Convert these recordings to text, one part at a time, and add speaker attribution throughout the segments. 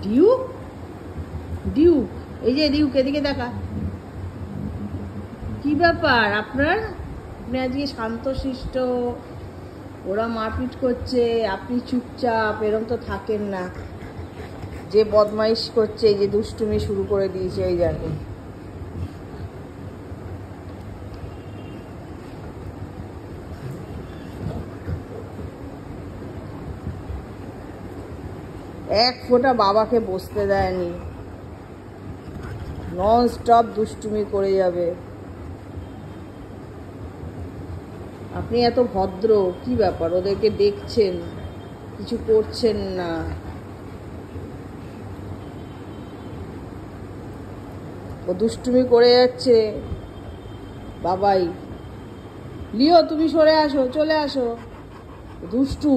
Speaker 1: Duke, Duke, এই যে Duke, এদিকে দেখা। কি ব্যাপার আপনার? আপনি আজকে শান্তশিষ্ট, ওরা মারপিট করছে, আপনি চুপচাপ, এরম তো থাকেন না। যে বদমাইশ করছে, এই যে দুষ্টুমি শুরু করে দিয়েছে, ওই জায়গায় এক ফোঁটা বাবাকে বসতে দেয়নি, নন স্টপ দুষ্টুমি করে যাবে। আপনি এত ভদ্র, কি ব্যাপার? ওদেরকে দেখছেন, কিছু করছেন না। ও দুষ্টুমি করে যাচ্ছে। বাবাই, লিও তুমি সরে আসো, চলে আসো, দুষ্টু।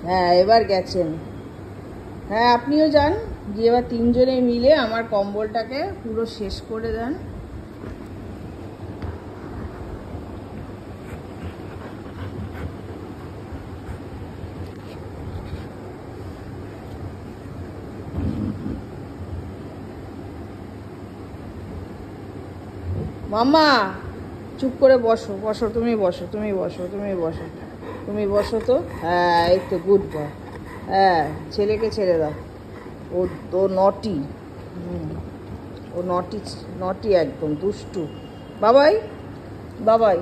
Speaker 1: হ্যাঁ, এবার গেছেন। হ্যাঁ, আপনিও যান, গিয়ে এবার তিনজনে মিলে আমার কম্বলটাকে পুরো শেষ করে দেন। মাম্মা, চুপ করে বসো, বসো, তুমি বসো, তুমি বসো, তুমি বসো, তুমি বসো তো। হ্যাঁ, এই তো গুড বয়। হ্যাঁ, ছেলেকে ছেড়ে দাও। ও তো নটি। ও নটি, নটি একদম দুষ্টু। বাবাই, বাবাই।